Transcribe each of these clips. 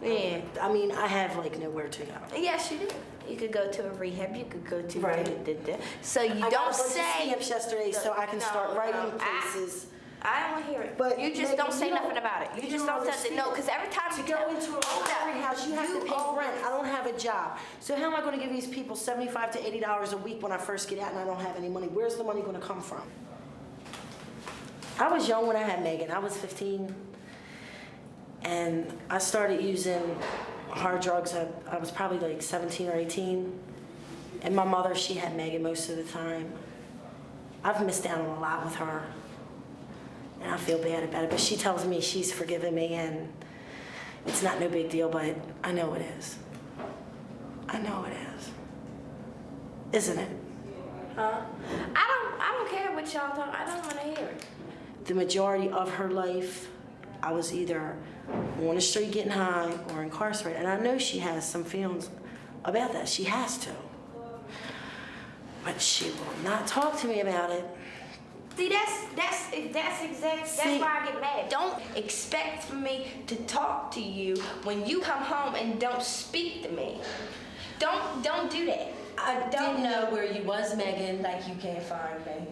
Yeah. I mean, I have like nowhere to go. Yes, you do. You could go to a rehab. You could go to Right. So you I don't got a bunch say. of stamps yesterday, so I can start writing places. I don't want to hear it. But you just don't say nothing about it. You just don't touch it. No, because every time to you go into a recovery house, you have to pay rent. I don't have a job. So how am I going to give these people $75 to $80 a week when I first get out and I don't have any money? Where's the money going to come from? I was young when I had Megan. I was 15. And I started using hard drugs. I was probably like 17 or 18. And my mother, she had Megan most of the time. I've missed out on a lot with her. And I feel bad about it, but she tells me she's forgiven me and it's not no big deal, but I know it is. I know it is. Isn't it? Huh? I don't care what y'all talk. I don't want to hear it. The majority of her life, I was either on the street getting high or incarcerated. And I know she has some feelings about that. She has to. But she will not talk to me about it. See, that's why I get mad. Don't expect for me to talk to you when you come home and don't speak to me. Don't do that. I didn't know where you was, Megan, like you can't find me.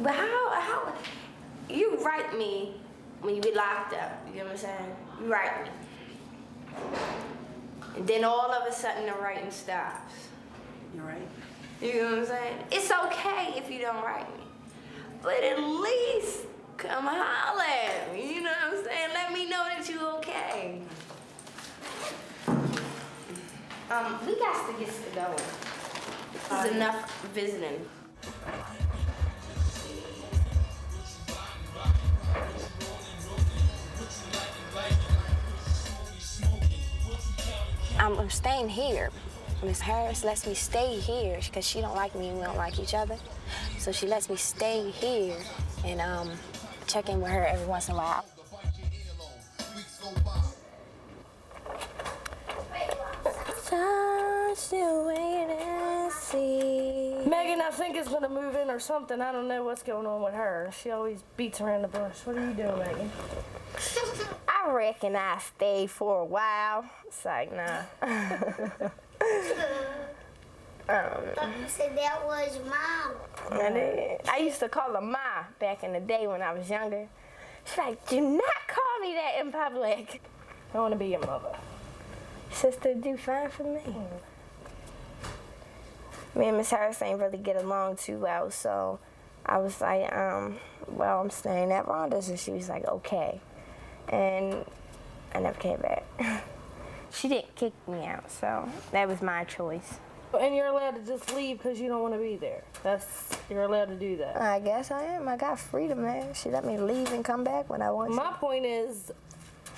But how you write me when you get locked up, you know what I'm saying? You write me. And then all of a sudden the writing stops. You're right. You know what I'm saying? It's okay if you don't write me. But at least come holler at me, you know what I'm saying? Let me know that you okay. We got to get going. This is enough visiting. I'm staying here. Miss Harris lets me stay here because she don't like me and we don't like each other. So she lets me stay here and check in with her every once in a while. Just you wait and see. Megan, I think is gonna move in or something. I don't know what's going on with her. She always beats around the bush. What are you doing, Megan? I reckon I stayed for a while. It's like, nah. You said that was Mom. I did. I used to call her Ma back in the day when I was younger. She's like, do not call me that in public. I want to be your mother. Sister, do fine for me. Me and Miss Harris ain't really get along too well, so I was like, well, I'm staying at Rhonda's, and she was like, okay. And I never came back. She didn't kick me out, so that was my choice. And you're allowed to just leave because you don't want to be there. You're allowed to do that. I guess I am. I got freedom, man. She let me leave and come back when I want to. My point is,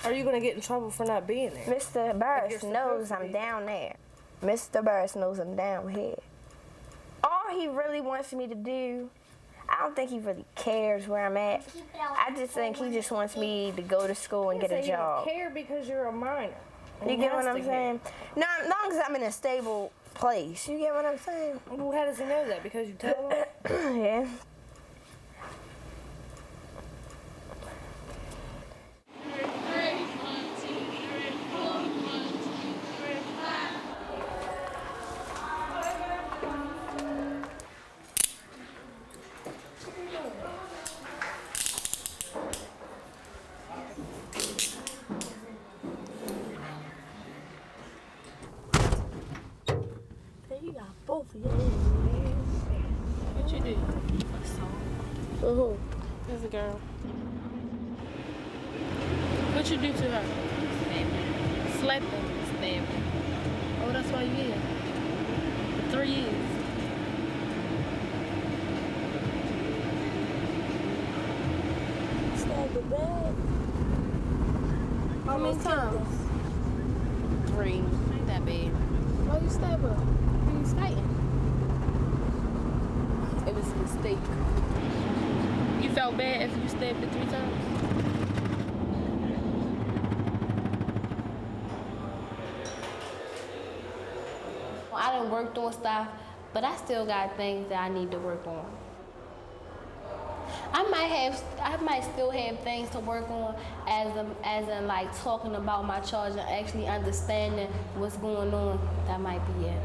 are you going to get in trouble for not being there? Mr. Burris knows I'm down there. Mr. Burris knows I'm down here. All he really wants me to do, I don't think he really cares where I'm at. I just think he just wants me to go to school and get a job. You don't care because you're a minor. You get what I'm saying? No, as long as I'm in a stable place. You get what I'm saying? Well, how does he know that? Because you tell him? Yeah. Both of you. What you do? Who? There's a girl. What you do to her? Slept her. Stabbed her. Oh, that's why you here. For 3 years. Stabbed her bad. How many times? 3. Ain't that bad. Why you stab her? He was fighting. It was a mistake. You felt bad after you stabbed her 3 times? I done worked on stuff, but I still got things that I need to work on. I might still have things to work on as in like talking about my charge and actually understanding what's going on. That might be it.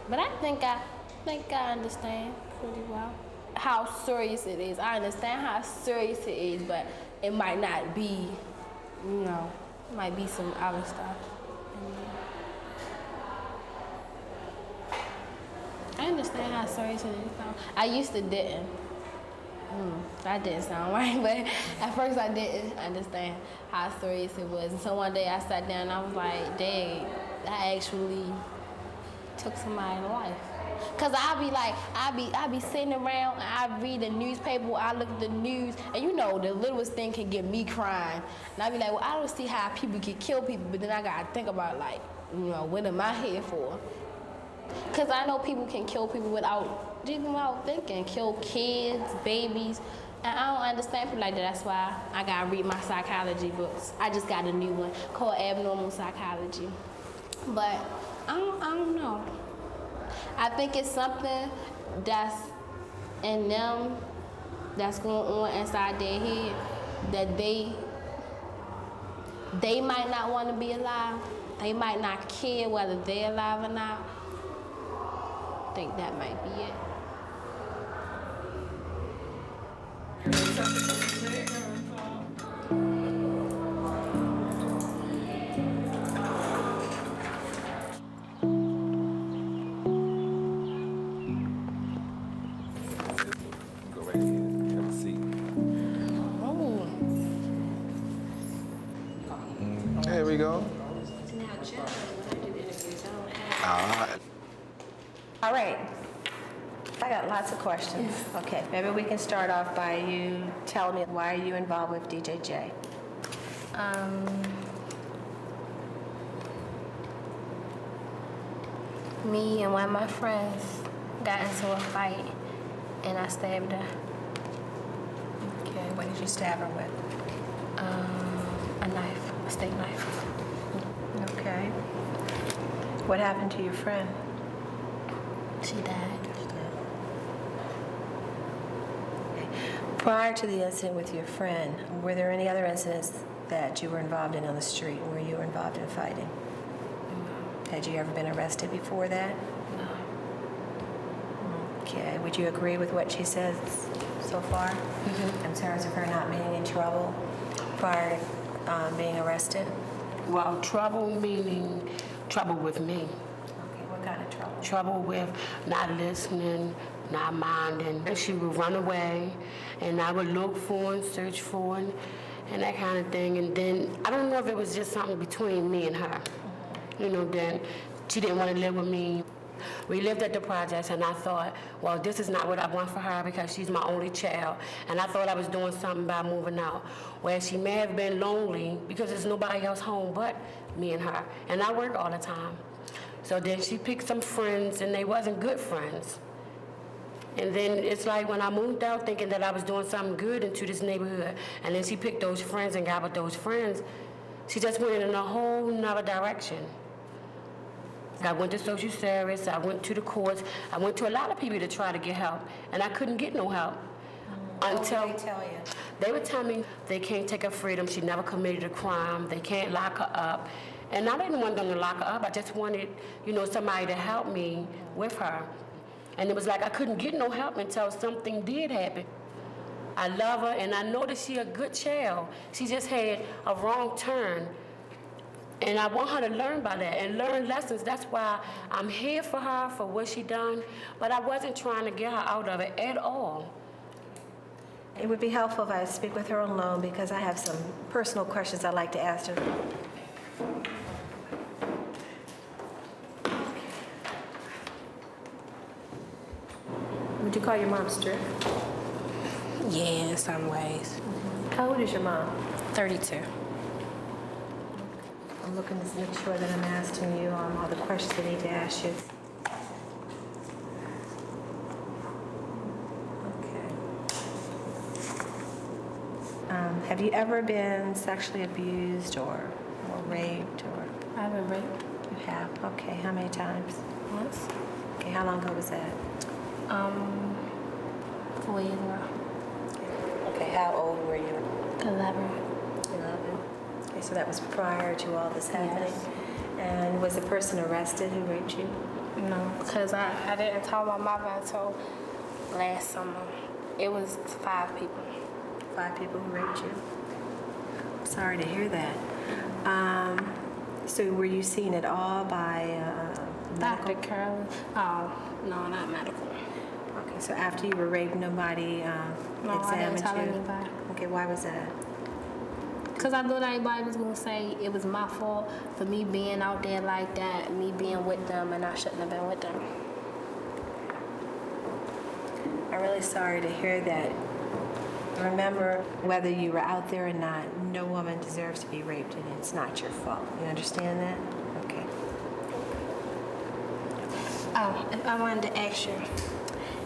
But I think I understand pretty well how serious it is. I understand how serious it is, but it might not be, it might be some other stuff. I understand how serious it is. I used to didn't. That didn't sound right, but at first I didn't understand how serious it was. And so one day I sat down and I was like, dang, I actually took somebody's life. Cause I be sitting around and I read the newspaper, I look at the news, and the littlest thing can get me crying. And I be like, well, I don't see how people can kill people, but then I gotta think about what am I here for? Cause I know people can kill people without thinking, kill kids, babies, and I don't understand people like that. That's why I gotta read my psychology books. I just got a new one called Abnormal Psychology. But I don't know. I think it's something that's in them that's going on inside their head that they might not want to be alive. They might not care whether they're alive or not. I think that might be it. Go right ahead. Have a seat. There we go. All right. I got lots of questions. Okay, maybe we can start off by you telling me why are you involved with DJJ? Me and one of my friends got into a fight, and I stabbed her. Okay, what did you stab her with? A knife, a steak knife. Okay. What happened to your friend? She died. Prior to the incident with your friend, were there any other incidents that you were involved in on the street where you were involved in fighting? Had you ever been arrested before that? No. Okay. Would you agree with what she says so far in terms of her not being in trouble prior to being arrested? Well, trouble meaning trouble with me. Okay, what kind of trouble? Trouble with not listening, not minding. And she would run away, and I would look for and search for and that kind of thing. And then I don't know if it was just something between me and her. Then she didn't want to live with me. We lived at the projects, and I thought, well, this is not what I want for her because she's my only child. And I thought I was doing something by moving out. Where she may have been lonely because there's nobody else home but me and her. And I work all the time. So then she picked some friends, and they wasn't good friends. And then it's like when I moved out thinking that I was doing something good into this neighborhood, and then she picked those friends and got with those friends, she just went in a whole nother direction. I went to social service, I went to the courts, I went to a lot of people to try to get help, and I couldn't get no help. Until what did they tell you? They would tell me they can't take her freedom, she never committed a crime, they can't lock her up. And I didn't want them to lock her up, I just wanted, somebody to help me with her. And it was like I couldn't get no help until something did happen. I love her, and I know that she's a good child. She just had a wrong turn. And I want her to learn by that and learn lessons. That's why I'm here for her, for what she done. But I wasn't trying to get her out of it at all. It would be helpful if I speak with her alone because I have some personal questions I'd like to ask her. Would you call your mom strict? Yeah, in some ways. How old is your mom? 32. I'm looking to make sure that I'm asking you all the questions I need to ask you. Okay. Have you ever been sexually abused or raped or? I've been raped. You have? Okay. How many times? Once. Okay. How long ago was that? 4 years ago. Okay, how old were you? 11. 11. Okay, so that was prior to all this happening. Yes. And was the person arrested who raped you? No, because I didn't tell my mother until last summer. It was 5 people. 5 people who raped you? I'm sorry to hear that. So were you seen at all by Dr. medical? Curley. Oh, no, not medical. Okay, so after you were raped, nobody No, I didn't examined tell you? anybody. Okay, why was that? Because I thought everybody was going to say it was my fault for me being out there like that, me being with them, and I shouldn't have been with them. I'm really sorry to hear that. Remember, whether you were out there or not, no woman deserves to be raped, and it's not your fault. You understand that? Okay. Oh, if I wanted to ask you,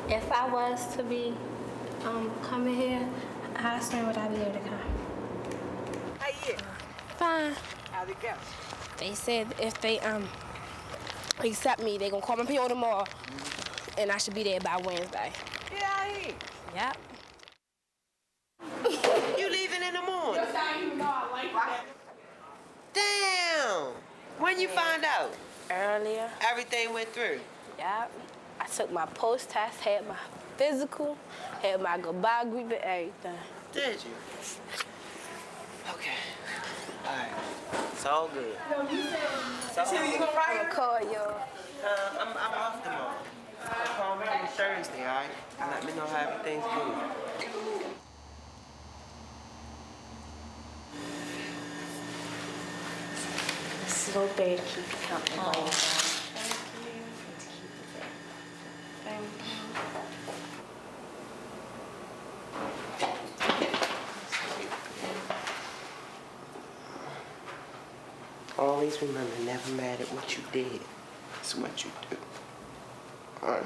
if I was to be coming here, how soon would I be able to come? How you? Fine. How'd it go? They said if they accept me, they gonna call my PO tomorrow, and I should be there by Wednesday. Get out of here. Yep. You leaving in the morning? Damn. When you find out? Earlier. Everything went through. Yep. I took my post test, had my physical, had my goodbye group and everything. Did you? Okay. All right. It's all good. You gonna call y'all? I'm off tomorrow. Call me on Thursday, all right? And let me know how everything's going. This is old bear to keep you company while you're gone. Thank you. Always remember, never matter what you did. It's what you do. All right?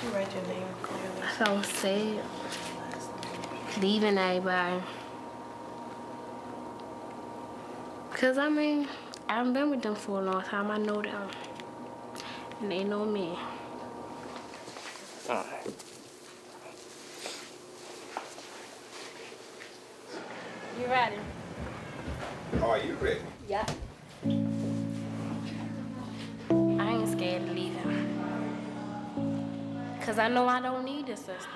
You read your name clearly. So sad. Leaving everybody. Cause I mean, I've been with them for a long time. I know them. And they know me. All right. You ready? Are you ready? Yep. I ain't scared to leave him. Cause I know I don't need this system.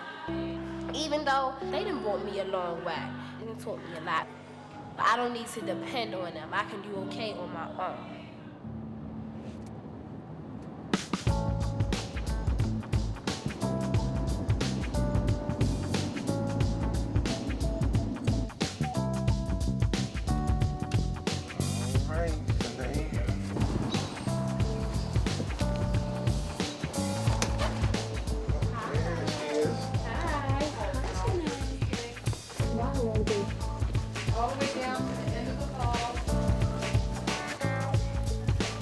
Even though they done brought me a long way. They done taught me a lot. But I don't need to depend on them. I can do okay on my own.